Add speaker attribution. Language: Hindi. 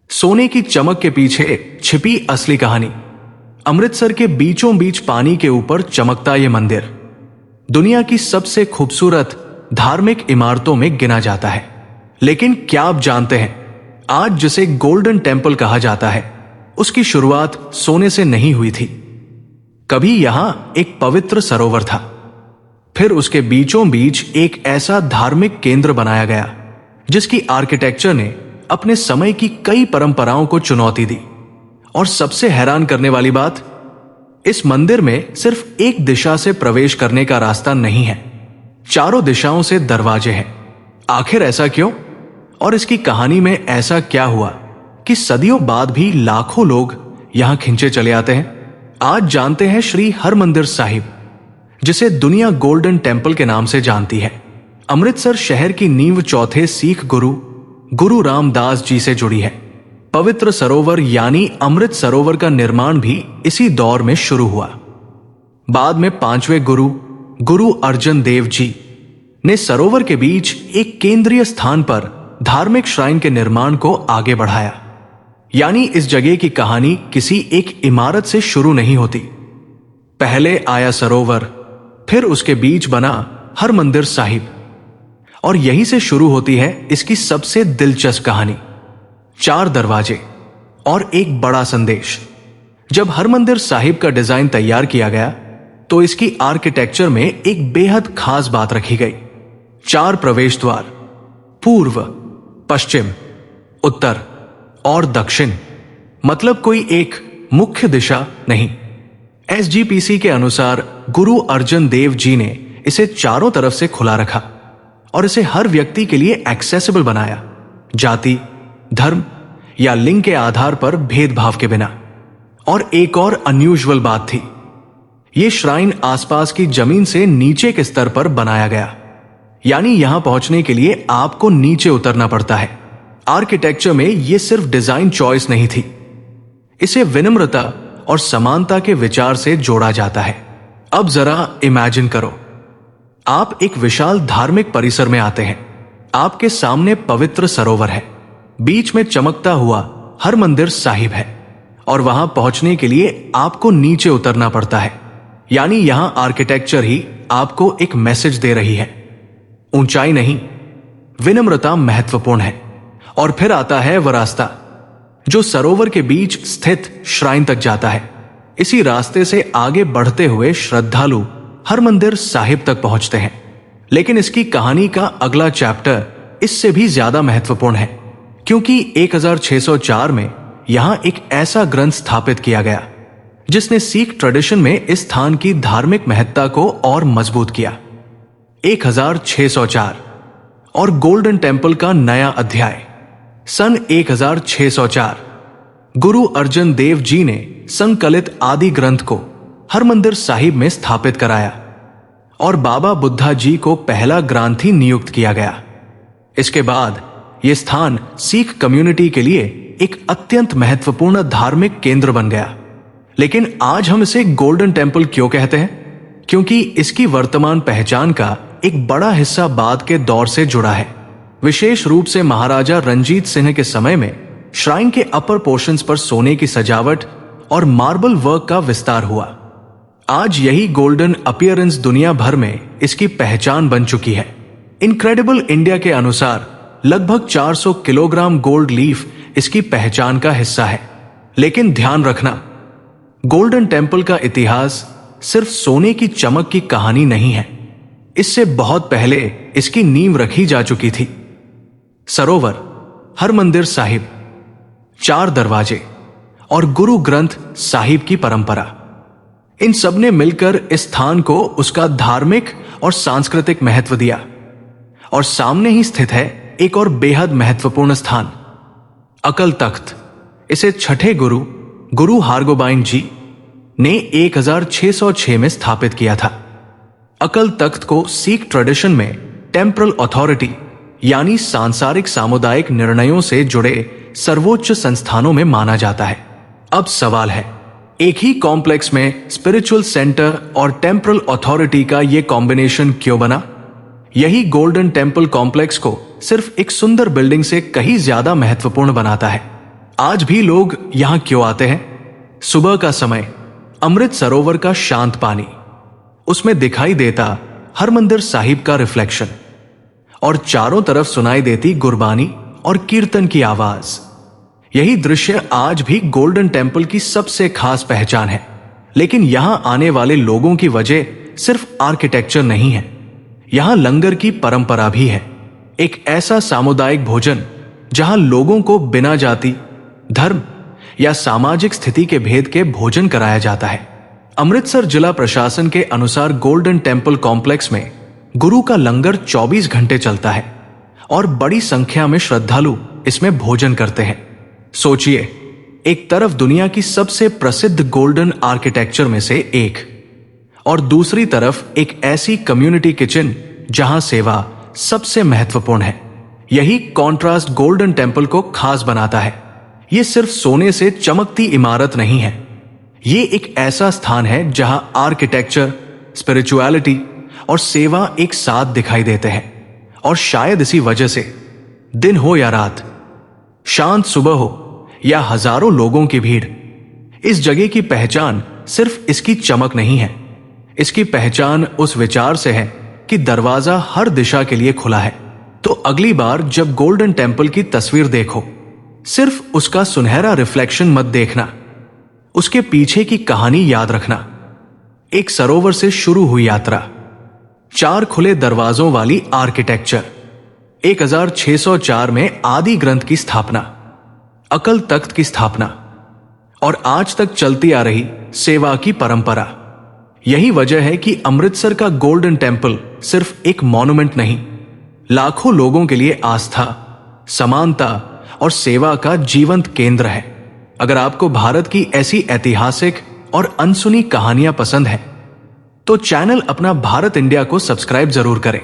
Speaker 1: सोने की चमक के पीछे छिपी असली कहानी। अमृतसर के बीचों बीच पानी के ऊपर चमकता यह मंदिर दुनिया की सबसे खूबसूरत धार्मिक इमारतों में गिना जाता है। लेकिन क्या आप जानते हैं, आज जिसे गोल्डन टेम्पल कहा जाता है, उसकी शुरुआत सोने से नहीं हुई थी। कभी यहां एक पवित्र सरोवर था, फिर उसके बीचों बीच एक ऐसा धार्मिक केंद्र बनाया गया जिसकी आर्किटेक्चर ने अपने समय की कई परंपराओं को चुनौती दी। और सबसे हैरान करने वाली बात, इस मंदिर में सिर्फ एक दिशा से प्रवेश करने का रास्ता नहीं है, चारों दिशाओं से दरवाजे हैं। आखिर ऐसा क्यों, और इसकी कहानी में ऐसा क्या हुआ कि सदियों बाद भी लाखों लोग यहां खिंचे चले आते हैं? आज जानते हैं श्री हरमंदिर साहिब, जिसे दुनिया गोल्डन टेम्पल के नाम से जानती है। अमृतसर शहर की नींव चौथे सिख गुरु रामदास जी से जुड़ी है। पवित्र सरोवर यानी अमृत सरोवर का निर्माण भी इसी दौर में शुरू हुआ। बाद में 5वें गुरु अर्जन देव जी ने सरोवर के बीच एक केंद्रीय स्थान पर धार्मिक श्राइन के निर्माण को आगे बढ़ाया। यानी इस जगह की कहानी किसी एक इमारत से शुरू नहीं होती। पहले आया सरोवर, फिर उसके बीच बना हरमंदिर साहिब, और यहीं से शुरू होती है इसकी सबसे दिलचस्प कहानी। 4 दरवाजे और एक बड़ा संदेश। जब हरमंदिर साहिब का डिजाइन तैयार किया गया तो इसकी आर्किटेक्चर में एक बेहद खास बात रखी गई। 4 प्रवेश द्वार, पूर्व, पश्चिम, उत्तर और दक्षिण, मतलब कोई एक मुख्य दिशा नहीं। SGPC के अनुसार गुरु अर्जन देव जी ने इसे चारों तरफ से खुला रखा और इसे हर व्यक्ति के लिए एक्सेसिबल बनाया, जाति, धर्म या लिंग के आधार पर भेदभाव के बिना। और एक और अनयूजुअल बात थी, यह श्राइन आसपास की जमीन से नीचे के स्तर पर बनाया गया, यानी यहां पहुंचने के लिए आपको नीचे उतरना पड़ता है। आर्किटेक्चर में यह सिर्फ डिजाइन चॉइस नहीं थी, इसे विनम्रता और समानता के विचार से जोड़ा जाता है। अब जरा इमेजिन करो, आप एक विशाल धार्मिक परिसर में आते हैं, आपके सामने पवित्र सरोवर है, बीच में चमकता हुआ हरमंदिर साहिब है, और वहां पहुंचने के लिए आपको नीचे उतरना पड़ता है। यानी यहां आर्किटेक्चर ही आपको एक मैसेज दे रही है, ऊंचाई नहीं, विनम्रता महत्वपूर्ण है। और फिर आता है वह रास्ता जो सरोवर के बीच स्थित श्राइन तक जाता है। इसी रास्ते से आगे बढ़ते हुए श्रद्धालु हरमंदिर साहिब तक पहुंचते हैं। लेकिन इसकी कहानी का अगला चैप्टर इससे भी ज्यादा महत्वपूर्ण है, क्योंकि 1604 में यहां एक ऐसा ग्रंथ स्थापित किया गया जिसने सिख ट्रेडिशन में इस स्थान की धार्मिक महत्ता को और मजबूत किया। 1604 और गोल्डन टेम्पल का नया अध्याय। सन 1604 गुरु अर्जन देव जी ने संकलित आदि ग्रंथ को हरमंदिर साहिब में स्थापित कराया और बाबा बुद्धा जी को पहला ग्रंथी नियुक्त किया गया। इसके बाद यह स्थान सिख कम्युनिटी के लिए एक अत्यंत महत्वपूर्ण धार्मिक केंद्र बन गया। लेकिन आज हम इसे गोल्डन टेम्पल क्यों कहते हैं? क्योंकि इसकी वर्तमान पहचान का एक बड़ा हिस्सा बाद के दौर से जुड़ा है। विशेष रूप से महाराजा रंजीत सिंह के समय में श्राइन के अपर पोर्शंस पर सोने की सजावट और मार्बल वर्क का विस्तार हुआ। आज यही गोल्डन अपीयरेंस दुनिया भर में इसकी पहचान बन चुकी है। इनक्रेडिबल इंडिया के अनुसार लगभग 400 किलोग्राम गोल्ड लीफ इसकी पहचान का हिस्सा है। लेकिन ध्यान रखना, गोल्डन टेम्पल का इतिहास सिर्फ सोने की चमक की कहानी नहीं है, इससे बहुत पहले इसकी नींव रखी जा चुकी थी। सरोवर, हरमंदिर साहिब, 4 दरवाजे और गुरु ग्रंथ साहिब की परंपरा, इन सब ने मिलकर इस स्थान को उसका धार्मिक और सांस्कृतिक महत्व दिया। और सामने ही स्थित है एक और बेहद महत्वपूर्ण स्थान, अकल तख्त। इसे छठे गुरु हरगोबिंद जी ने 1606 में स्थापित किया था। अकल तख्त को सिख ट्रेडिशन में टेम्परल अथॉरिटी यानी सांसारिक सामुदायिक निर्णयों से जुड़े सर्वोच्च संस्थानों में माना जाता है। अब सवाल है, एक ही कॉम्प्लेक्स में स्पिरिचुअल सेंटर और टेम्परल अथॉरिटी का यह कॉम्बिनेशन क्यों बना? यही गोल्डन टेम्पल कॉम्प्लेक्स को सिर्फ एक सुंदर बिल्डिंग से कहीं ज्यादा महत्वपूर्ण बनाता है। आज भी लोग यहां क्यों आते हैं? सुबह का समय, अमृत सरोवर का शांत पानी, उसमें दिखाई देता हरमंदिर साहिब का रिफ्लेक्शन और चारों तरफ सुनाई देती गुरबानी और कीर्तन की आवाज। यही दृश्य आज भी गोल्डन टेम्पल की सबसे खास पहचान है। लेकिन यहां आने वाले लोगों की वजह सिर्फ आर्किटेक्चर नहीं है, यहां लंगर की परंपरा भी है। एक ऐसा सामुदायिक भोजन जहां लोगों को बिना जाति, धर्म या सामाजिक स्थिति के भेद के भोजन कराया जाता है। अमृतसर जिला प्रशासन के अनुसार गोल्डन टेम्पल कॉम्प्लेक्स में गुरु का लंगर 24 घंटे चलता है और बड़ी संख्या में श्रद्धालु इसमें भोजन करते हैं। सोचिए, एक तरफ दुनिया की सबसे प्रसिद्ध गोल्डन आर्किटेक्चर में से एक और दूसरी तरफ एक ऐसी कम्युनिटी किचन जहां सेवा सबसे महत्वपूर्ण है। यही कॉन्ट्रास्ट गोल्डन टेम्पल को खास बनाता है। यह सिर्फ सोने से चमकती इमारत नहीं है, ये एक ऐसा स्थान है जहां आर्किटेक्चर, स्पिरिचुअलिटी और सेवा एक साथ दिखाई देते हैं। और शायद इसी वजह से दिन हो या रात, शांत सुबह हो या हजारों लोगों की भीड़, इस जगह की पहचान सिर्फ इसकी चमक नहीं है, इसकी पहचान उस विचार से है कि दरवाजा हर दिशा के लिए खुला है। तो अगली बार जब गोल्डन टेम्पल की तस्वीर देखो, सिर्फ उसका सुनहरा रिफ्लेक्शन मत देखना, उसके पीछे की कहानी याद रखना। एक सरोवर से शुरू हुई यात्रा, 4 खुले दरवाजों वाली आर्किटेक्चर, 1604 में आदि ग्रंथ की स्थापना, अकल तख्त की स्थापना और आज तक चलती आ रही सेवा की परंपरा। यही वजह है कि अमृतसर का गोल्डन टेम्पल सिर्फ एक मॉन्यूमेंट नहीं, लाखों लोगों के लिए आस्था, समानता और सेवा का जीवंत केंद्र है। अगर आपको भारत की ऐसी ऐतिहासिक और अनसुनी कहानियां पसंद हैं, तो चैनल अपना भारत इंडिया को सब्सक्राइब जरूर करें।